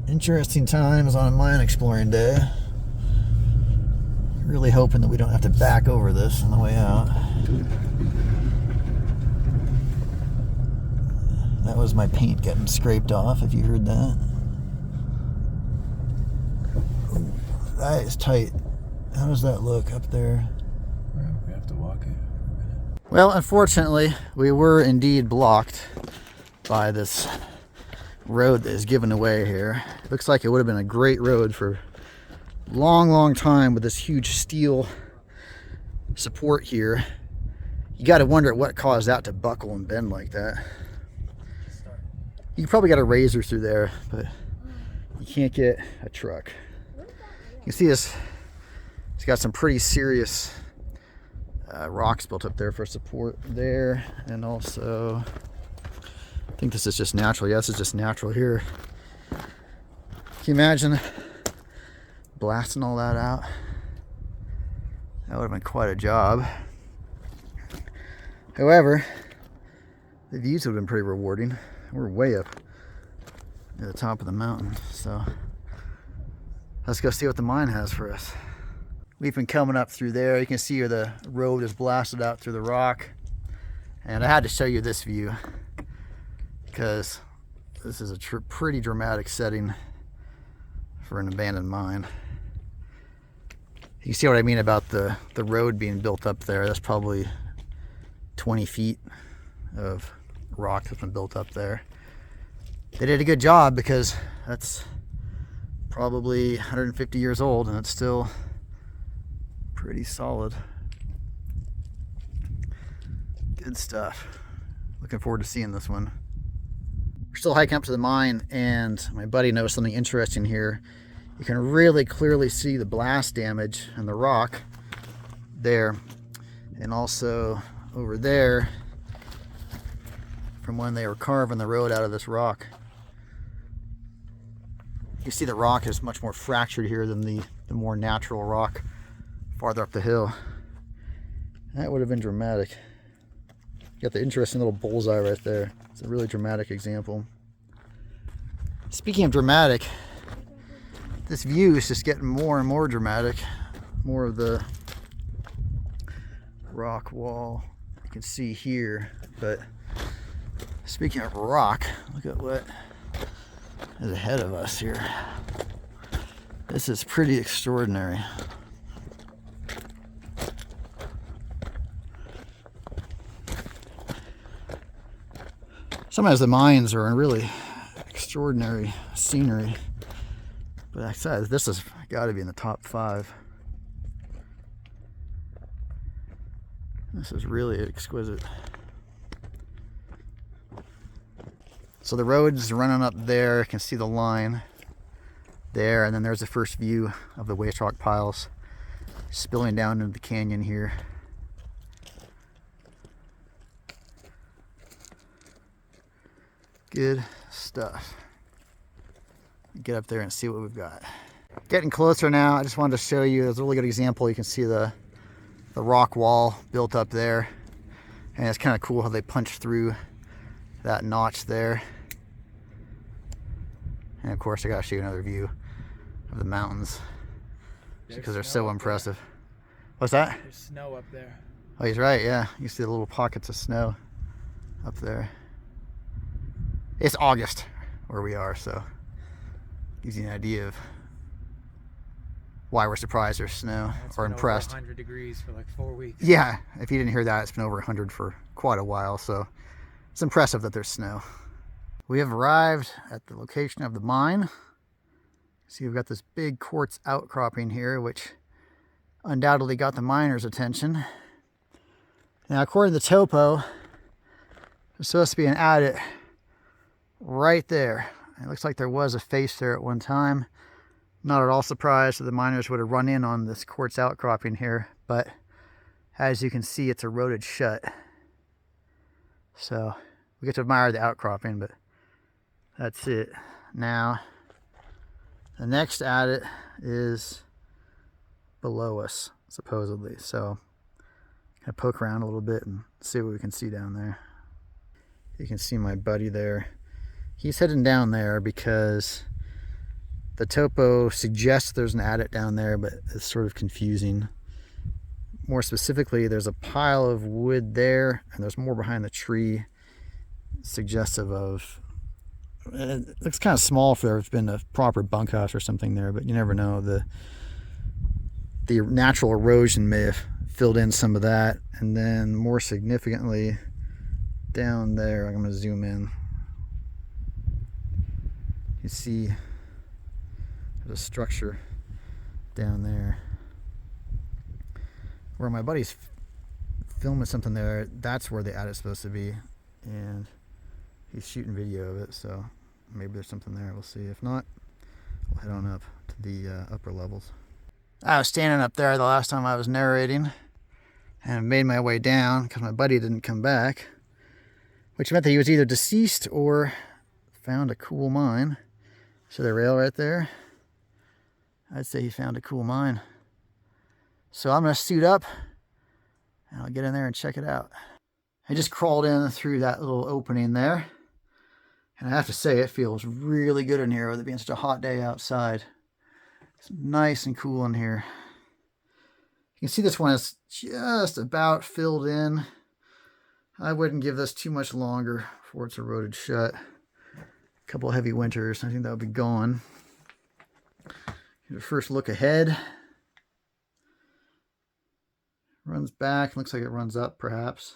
Interesting times on a mine exploring day. Really hoping that we don't have to back over this on the way out. That was my paint getting scraped off, if you heard that. Ooh, that is tight. How does that look up there? Well, we have to walk it. Well, unfortunately, we were indeed blocked by this road that is given away here. It looks like it would have been a great road for a long time with this huge steel support here. You got to wonder what caused that to buckle and bend like that. You probably got a razor through there, but you can't get a truck. You can see this. It's got some pretty serious rocks built up there for support there, and also I think this is just natural. Yeah, this is just natural here. Can you imagine blasting all that out? That would have been quite a job. However, the views would have been pretty rewarding. We're way up at the top of the mountain, so let's go see what the mine has for us. We've been coming up through there. You can see where the road is blasted out through the rock, and I had to show you this view because this is a pretty dramatic setting for an abandoned mine. You see what I mean about the road being built up there. That's probably 20 feet of rock that's been built up there. They did a good job because that's probably 150 years old and it's still pretty solid. Good stuff. Looking forward to seeing this one. We're still hiking up to the mine, and my buddy noticed something interesting here. You can really clearly see the blast damage in the rock there, and also over there from when they were carving the road out of this rock. You see the rock is much more fractured here than the more natural rock farther up the hill. That would have been dramatic. You got the interesting little bullseye right there. It's a really dramatic example. Speaking of dramatic, this view is just getting more and more dramatic. More of the rock wall you can see here. But speaking of rock, look at what is ahead of us here. This is pretty extraordinary. Sometimes the mines are in really extraordinary scenery, but like I said, this has got to be in the top 5. This is really exquisite. So the road's running up there. You can see the line there, and then there's the first view of the waste rock piles spilling down into the canyon here. Good stuff. Get up there and see what we've got. Getting closer now. I just wanted to show you, there's a really good example. You can see the rock wall built up there, and it's kind of cool how they punched through that notch there. And of course I gotta show you another view of the mountains because they're so impressive. What's that? There's snow up there. Oh, he's right, yeah. You see the little pockets of snow up there. It's August where we are, so gives you an idea of why we're surprised there's snow or impressed. Over 100 degrees for like 4 weeks. Yeah, if you didn't hear that, it's been over 100 for quite a while, so it's impressive that there's snow. We have arrived at the location of the mine. See, we've got this big quartz outcropping here, which undoubtedly got the miners' attention. Now, according to the topo, there's supposed to be an adit right there. It looks like there was a face there at one time. Not at all surprised that the miners would have run in on this quartz outcropping here, but as you can see, it's eroded shut. So we get to admire the outcropping, but that's it. Now, the next adit is below us, supposedly. So I'm gonna poke around a little bit and see what we can see down there. You can see my buddy there. He's heading down there because The topo suggests there's an adit down there, but it's sort of confusing. More specifically, there's a pile of wood there, and there's more behind the tree, suggestive of, it looks kind of small for there's been a proper bunkhouse or something there, but you never know. The natural erosion may have filled in some of that. And then more significantly, down there, I'm going to zoom in. You see there's a structure down there. Where my buddy's filming something there, that's where the adit's supposed to be. And he's shooting video of it, so maybe there's something there. We'll see. If not, we'll head on up to the upper levels. I was standing up there the last time I was narrating and made my way down because my buddy didn't come back, which meant that he was either deceased or found a cool mine. See the rail right there? I'd say he found a cool mine. So I'm going to suit up and I'll get in there and check it out. I just crawled in through that little opening there. And I have to say, it feels really good in here with it being such a hot day outside. It's nice and cool in here. You can see this one is just about filled in. I wouldn't give this too much longer before it's eroded shut. A couple of heavy winters, I think that'll be gone. Here's a first look ahead. Runs back, looks like it runs up perhaps.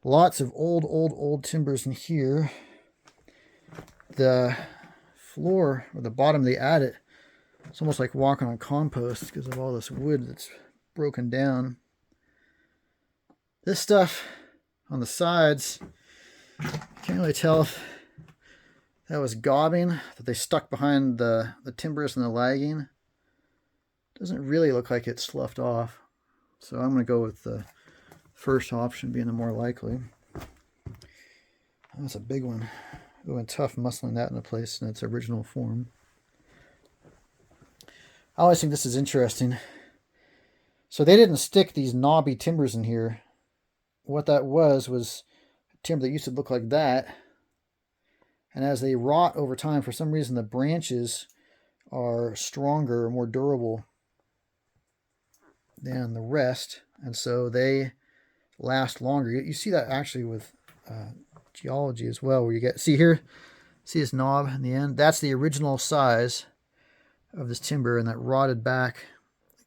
Lots of old timbers in here. The floor, or the bottom of the adit, it's almost like walking on compost because of all this wood that's broken down. This stuff on the sides, can't really tell if that was gobbing that they stuck behind the timbers and the lagging. Doesn't really look like it's sloughed off. So I'm going to go with the first option being the more likely. That's a big one. It went tough muscling that into place in its original form. I always think this is interesting. So they didn't stick these knobby timbers in here. What that was timber that used to look like that. And as they rot over time, for some reason the branches are stronger, more durable than the rest, and so they last longer. You see that actually with geology as well, where you see this knob in the end? That's the original size of this timber, and that rotted back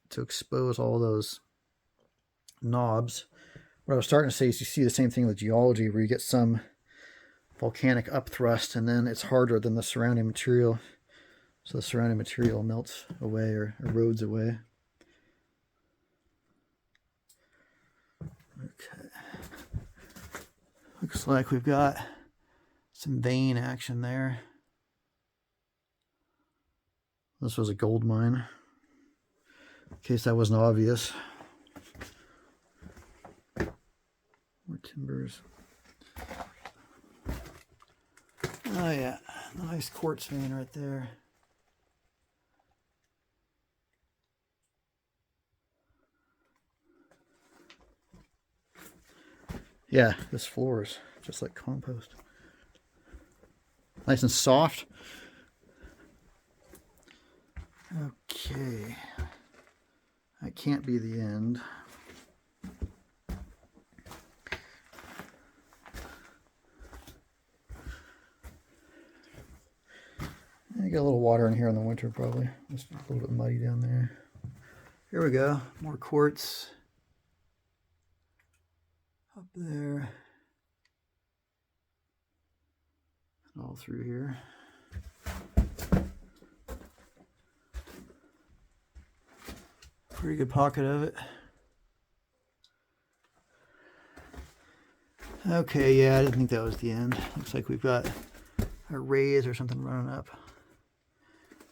to expose all those knobs. What I was starting to say is you see the same thing with geology, where you get some volcanic upthrust, and then it's harder than the surrounding material, so the surrounding material melts away or erodes away. Okay. Looks like we've got some vein action there. This was a gold mine, in case that wasn't obvious. More timbers. Oh yeah, nice quartz vein right there. Yeah, this floor is just like compost. Nice and soft. Okay. That can't be the end. I got a little water in here in the winter probably. It's a little bit muddy down there. Here we go. More quartz. Up there. And all through here. Pretty good pocket of it. Okay, yeah, I didn't think that was the end. Looks like we've got a raise or something running up.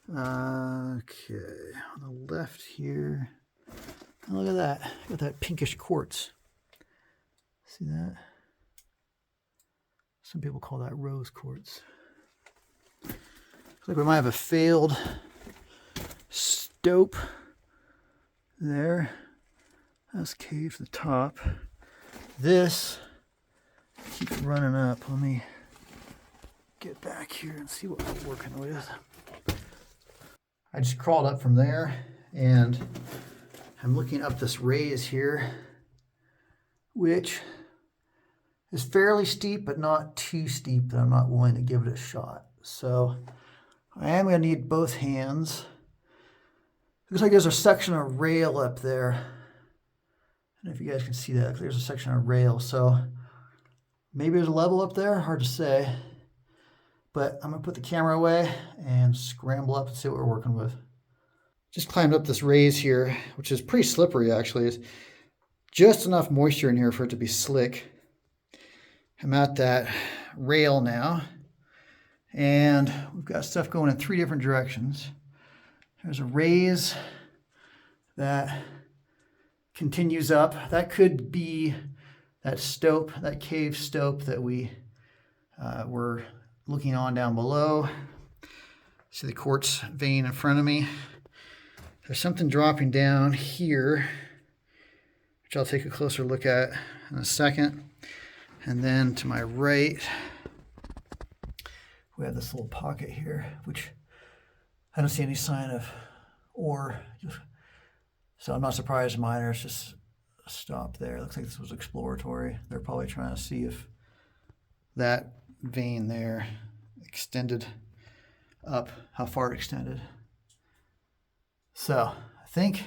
Okay, on the left here. Oh, look at that. Got that pinkish quartz. See that? Some people call that rose quartz. Looks like we might have a failed stope there. That's cave to the top. This keeps running up. Let me get back here and see what we're working with. I just crawled up from there, and I'm looking up this raise here, which is fairly steep, but not too steep that I'm not willing to give it a shot. So I am going to need both hands. Looks like there's a section of rail up there. I don't know if you guys can see that. There's a section of rail. So maybe there's a level up there. Hard to say. But I'm going to put the camera away and scramble up and see what we're working with. Just climbed up this raise here, which is pretty slippery actually. It's just enough moisture in here for it to be slick. I'm at that rail now. And we've got stuff going in 3 different directions. There's a raise that continues up. That could be that stope, that cave stope that we were looking on down below. See the quartz vein in front of me. There's something dropping down here, which I'll take a closer look at in a second. And then to my right, we have this little pocket here, which I don't see any sign of ore. So I'm not surprised miners just stopped there. Looks like this was exploratory. They're probably trying to see if that vein there extended up, how far it extended. So I think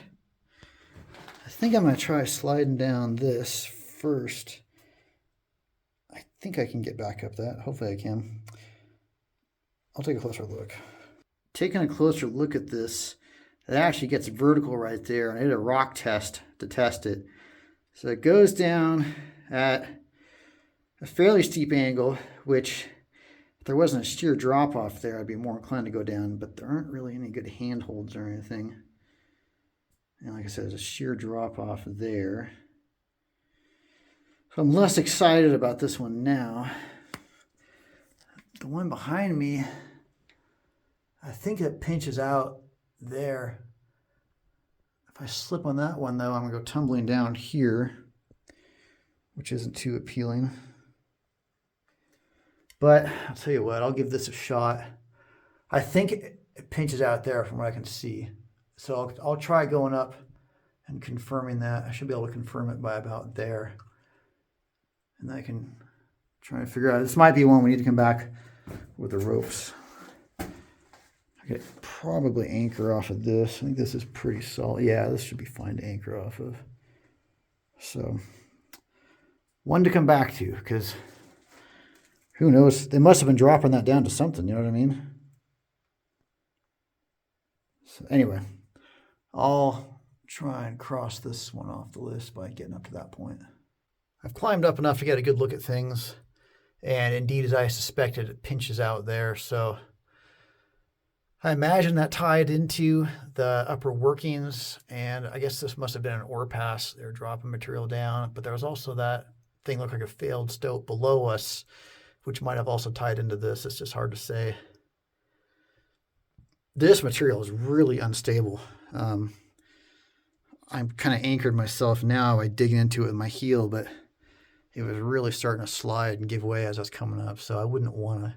I'm going to try sliding down this first. I think I can get back up that. Hopefully I can. I'll take a closer look. Taking a closer look at this, it actually gets vertical right there. I did a rock test to test it. So it goes down at a fairly steep angle, which if there wasn't a sheer drop off there, I'd be more inclined to go down, but there aren't really any good handholds or anything. And like I said, there's a sheer drop off there. So I'm less excited about this one now. The one behind me, I think it pinches out there. If I slip on that one though, I'm gonna go tumbling down here, which isn't too appealing. But I'll tell you what, I'll give this a shot. I think it pinches out there from what I can see. So I'll try going up and confirming that. I should be able to confirm it by about there. And I can try to figure out, this might be one we need to come back with the ropes. I could probably anchor off of this. I think this is pretty solid. Yeah, this should be fine to anchor off of. So, one to come back to, because who knows? They must have been dropping that down to something, you know what I mean? So anyway, I'll try and cross this one off the list by getting up to that point. I've climbed up enough to get a good look at things. And indeed, as I suspected, it pinches out there. So I imagine that tied into the upper workings. And I guess this must have been an ore pass. They're dropping material down. But there was also that thing looked like a failed stope below us, which might have also tied into this. It's just hard to say. This material is really unstable. I'm kind of anchored myself now by digging into it with my heel, but it was really starting to slide and give way as I was coming up. So I wouldn't want to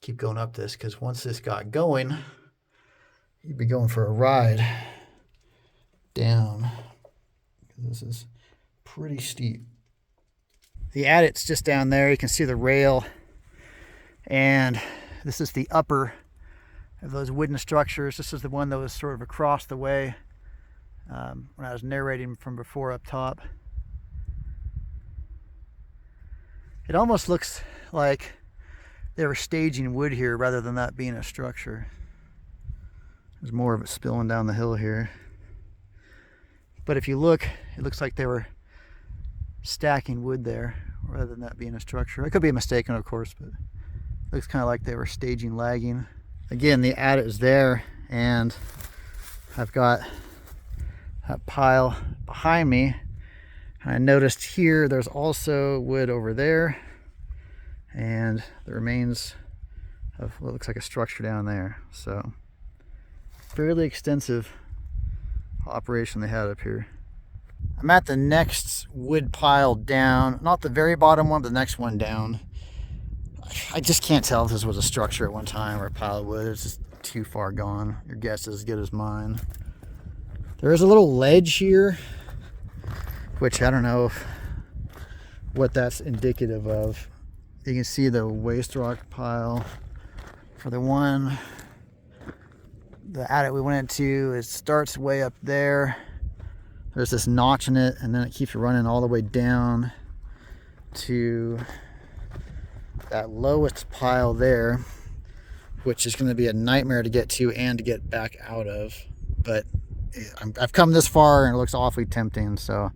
keep going up this, because once this got going, you'd be going for a ride down. This is pretty steep. The adit's just down there. You can see the rail. And this is the upper of those wooden structures. This is the one that was sort of across the way when I was narrating from before up top. It almost looks like they were staging wood here rather than that being a structure. There's more of it spilling down the hill here. But if you look, it looks like they were stacking wood there rather than that being a structure. I could be mistaken, of course, but it looks kind of like they were staging lagging. Again, the adit is there, and I've got that pile behind me. I noticed here there's also wood over there, and the remains of what looks like a structure down there. So fairly extensive operation they had up here. I'm at the next wood pile down, not the very bottom one, but the next one down. I just can't tell if this was a structure at one time or a pile of wood. It's just too far gone. Your guess is as good as mine. There is a little ledge here, which I don't know what that's indicative of. You can see the waste rock pile for the adit we went into. It starts way up there. There's this notch in it, and then it keeps running all the way down to that lowest pile there, which is going to be a nightmare to get to and to get back out of. But I've come this far and it looks awfully tempting, so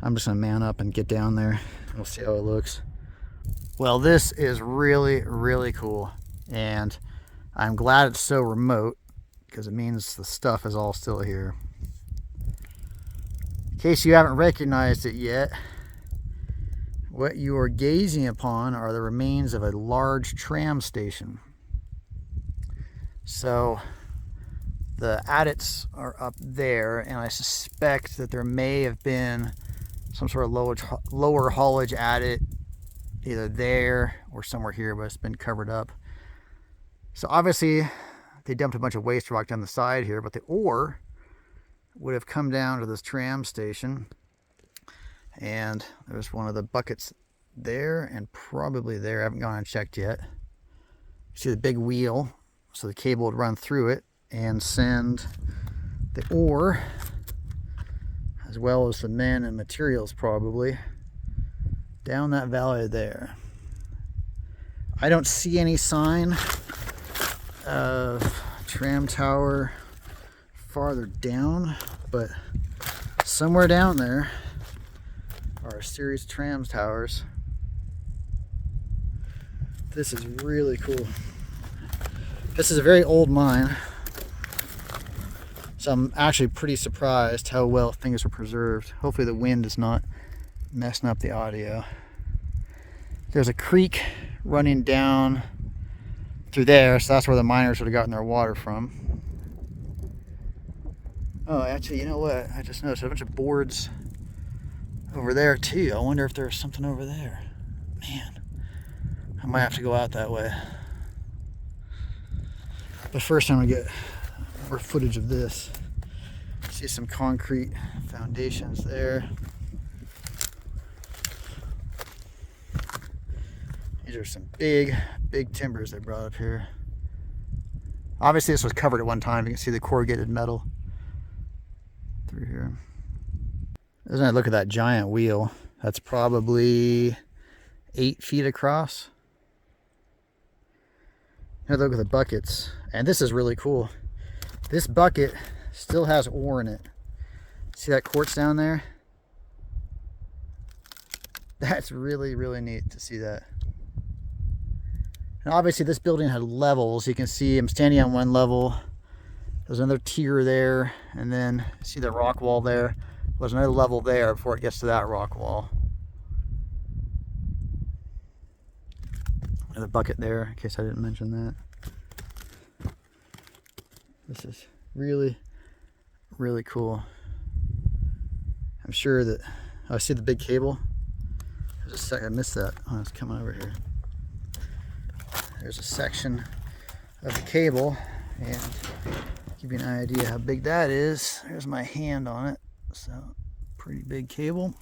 I'm just going to man up and get down there. We'll see how it looks. Well, this is really, really cool, and I'm glad it's so remote because it means the stuff is all still here. In case you haven't recognized it yet, what you are gazing upon are the remains of a large tram station. So the adits are up there, and I suspect that there may have been some sort of lower haulage adit either there or somewhere here, but it's been covered up. So obviously they dumped a bunch of waste rock down the side here, but the ore would have come down to this tram station, and there's one of the buckets there and probably there. I haven't gone and checked yet. See the big wheel, so the cable would run through it and send the ore as well as the men and materials probably down that valley there. I don't see any sign of tram tower farther down, but somewhere down there are a series of tram towers. This is really cool. This is a very old mine, so I'm actually pretty surprised how well things are preserved. Hopefully the wind is not messing up the audio. There's a creek running down through there, so that's where the miners would have gotten their water from. Oh, actually, you know what? I just noticed a bunch of boards over there too. I wonder if there's something over there. Man, I might have to go out that way. But first I'm gonna get more footage of this. See some concrete foundations there. These are some big timbers they brought up here. Obviously this was covered at one time. You can see the corrugated metal through here. Doesn't it look at that giant wheel? That's probably 8 feet across. Now look at the buckets. And this is really cool. This bucket still has ore in it. See that quartz down there? That's really, really neat to see that. And obviously this building had levels. You can see I'm standing on one level. There's another tier there, and then see the rock wall there. There's another level there before it gets to that rock wall. Another bucket there, in case I didn't mention that. This is really, really cool. I'm sure that, oh, I see the big cable. There's a sec, I missed that. Oh, it's coming over here. There's a section of the cable, and give you an idea how big that is. There's my hand on it. So, pretty big cable.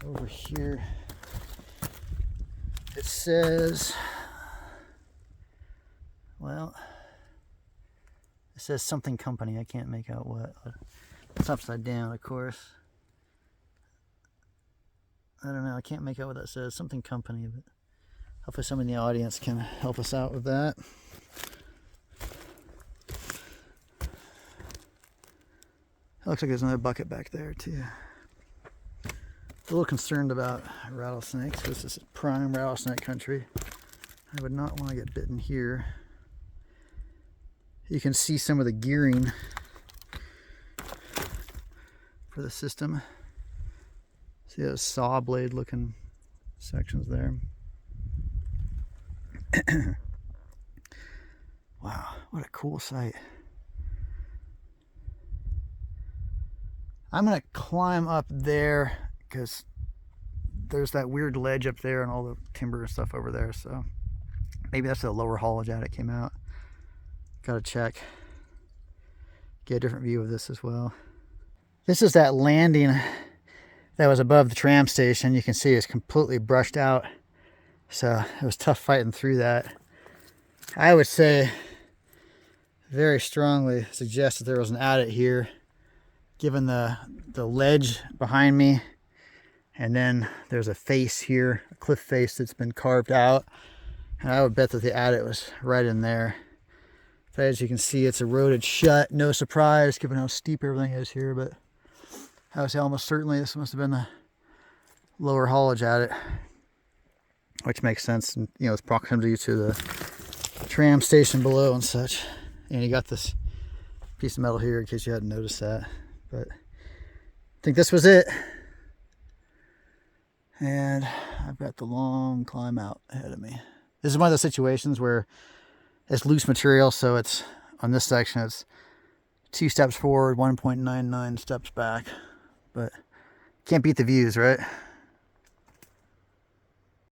Over here, it says, well, it says something company. I can't make out what. It's upside down, of course. I don't know. I can't make out what that says. Something company, but hopefully someone in the audience can help us out with that. It looks like there's another bucket back there too. A little concerned about rattlesnakes. This is prime rattlesnake country. I would not want to get bitten here. You can see some of the gearing for the system. See those saw blade looking sections there. Wow, what a cool sight. I'm gonna climb up there because there's that weird ledge up there and all the timber and stuff over there. So maybe that's the lower haulage adit came out. Gotta check. Get a different view of this as well. This is that landing that was above the tram station. You can see it's completely brushed out. So it was tough fighting through that. I would say very strongly suggest that there was an adit here, given the ledge behind me. And then there's a face here, a cliff face that's been carved out. And I would bet that the adit was right in there. But as you can see, it's eroded shut. No surprise, given how steep everything is here. But I would say almost certainly this must have been the lower haulage adit, which makes sense. And, you know, its proximity to the tram station below and such. And you got this piece of metal here in case you hadn't noticed that. But I think this was it. And I've got the long climb out ahead of me. This is one of those situations where it's loose material, so it's on this section it's 2 steps forward, 1.99 steps back. But can't beat the views, right?